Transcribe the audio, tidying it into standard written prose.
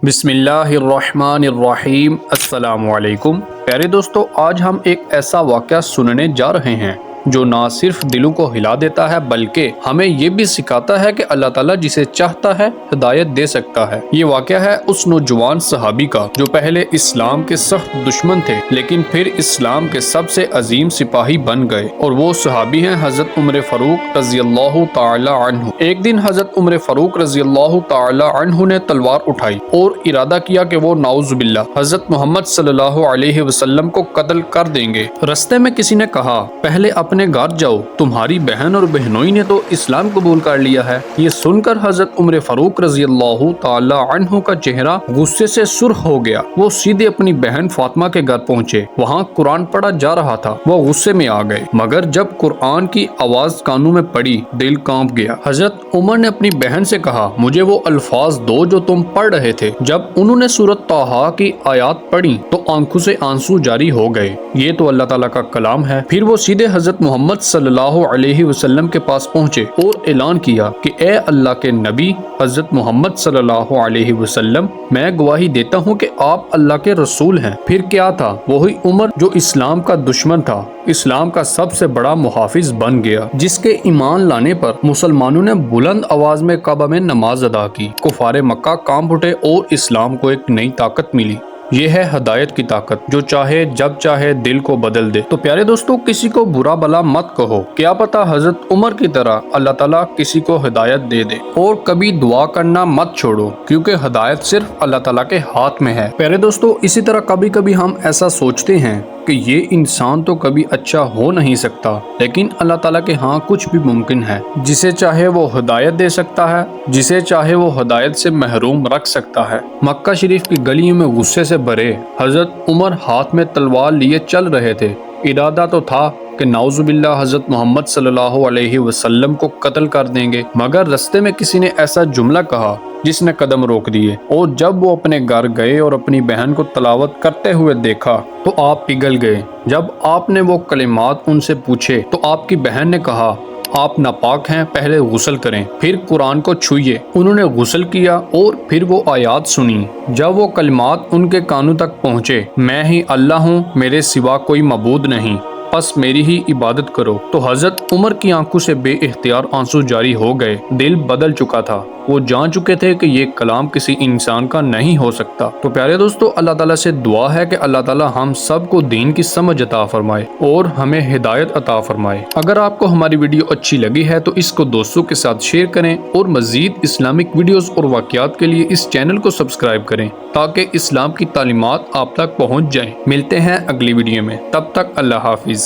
بسم اللہ الرحمن الرحیم۔ السلام علیکم پیارے دوستو، آج ہم ایک ایسا واقعہ سننے جا رہے ہیں جو نہ صرف دلوں کو ہلا دیتا ہے بلکہ ہمیں یہ بھی سکھاتا ہے کہ اللہ تعالیٰ جسے چاہتا ہے ہدایت دے سکتا ہے۔ یہ واقعہ ہے اس نوجوان صحابی کا جو پہلے اسلام کے سخت دشمن تھے لیکن پھر اسلام کے سب سے عظیم سپاہی بن گئے، اور وہ صحابی ہیں حضرت عمر فاروق رضی اللہ تعالی عنہ۔ ایک دن حضرت عمر فاروق رضی اللہ تعالی عنہ نے تلوار اٹھائی اور ارادہ کیا کہ وہ نعوذ باللہ حضرت محمد صلی اللہ علیہ وسلم کو قتل کر دیں گے۔ رستے میں کسی نے کہا، پہلے اپنے گھر جاؤ، تمہاری بہن اور بہنوئی نے تو اسلام قبول کر لیا ہے۔ یہ سن کر حضرت عمر فاروق رضی اللہ تعالی عنہ کا چہرہ غصے سے سرخ ہو گیا۔ وہ سیدھے اپنی بہن فاطمہ کے گھر پہنچے۔ وہاں قرآن پڑھا جا رہا تھا۔ وہ غصے میں آ گئے، مگر جب قرآن کی آواز کانوں میں پڑی دل کانپ گیا۔ حضرت عمر نے اپنی بہن سے کہا، مجھے وہ الفاظ دو جو تم پڑھ رہے تھے۔ جب انہوں نے سورۃ طٰہٰ کی آیات پڑھی تو آنکھوں سے آنسو جاری ہو گئے۔ یہ تو اللہ تعالیٰ کا کلام ہے۔ پھر وہ سیدھے حضرت محمد صلی اللہ علیہ وسلم کے پاس پہنچے اور اعلان کیا کہ اے اللہ کے نبی حضرت محمد صلی اللہ علیہ وسلم، میں گواہی دیتا ہوں کہ آپ اللہ کے رسول ہیں۔ پھر کیا تھا؟ وہی عمر جو اسلام کا دشمن تھا، اسلام کا سب سے بڑا محافظ بن گیا، جس کے ایمان لانے پر مسلمانوں نے بلند آواز میں کعبہ میں نماز ادا کی۔ کفار مکہ کانپ اٹھے اور اسلام کو ایک نئی طاقت ملی۔ یہ ہے ہدایت کی طاقت، جو چاہے جب چاہے دل کو بدل دے۔ تو پیارے دوستو، کسی کو برا بلا مت کہو، کیا پتا حضرت عمر کی طرح اللہ تعالیٰ کسی کو ہدایت دے دے۔ اور کبھی دعا کرنا مت چھوڑو، کیونکہ ہدایت صرف اللہ تعالیٰ کے ہاتھ میں ہے۔ پیارے دوستو، اسی طرح کبھی کبھی ہم ایسا سوچتے ہیں کہ یہ انسان تو کبھی اچھا ہو نہیں سکتا، لیکن اللہ تعالیٰ کے ہاں کچھ بھی ممکن ہے۔ جسے چاہے وہ ہدایت دے سکتا ہے، جسے چاہے وہ ہدایت سے محروم رکھ سکتا ہے۔ مکہ شریف کی گلیوں میں غصے سے بھرے حضرت عمر ہاتھ میں تلوار لیے چل رہے تھے۔ ارادہ تو تھا کہ نعوذ باللہ حضرت محمد صلی اللہ علیہ وسلم کو قتل کر دیں گے، مگر رستے میں کسی نے ایسا جملہ کہا جس نے قدم روک دیے، اور جب وہ اپنے گھر گئے اور اپنی بہن کو تلاوت کرتے ہوئے دیکھا تو آپ پگھل گئے۔ جب آپ نے وہ کلمات ان سے پوچھے تو آپ کی بہن نے کہا، آپ ناپاک ہیں، پہلے غسل کریں پھر قرآن کو چھوئیے۔ انہوں نے غسل کیا اور پھر وہ آیات سنی۔ جب وہ کلمات ان کے کانوں تک پہنچے، میں ہی اللہ ہوں، میرے سوا کوئی معبود نہیں، بس میری ہی عبادت کرو، تو حضرت عمر کی آنکھوں سے بے اختیار آنسو جاری ہو گئے۔ دل بدل چکا تھا، وہ جان چکے تھے کہ یہ کلام کسی انسان کا نہیں ہو سکتا۔ تو پیارے دوستو، اللہ تعالیٰ سے دعا ہے کہ اللہ تعالیٰ ہم سب کو دین کی سمجھ عطا فرمائے اور ہمیں ہدایت عطا فرمائے۔ اگر آپ کو ہماری ویڈیو اچھی لگی ہے تو اس کو دوستوں کے ساتھ شیئر کریں، اور مزید اسلامک ویڈیوز اور واقعات کے لیے اس چینل کو سبسکرائب کریں تاکہ اسلام کی تعلیمات آپ تک پہنچ جائیں۔ ملتے ہیں اگلی ویڈیو میں، تب تک اللہ حافظ۔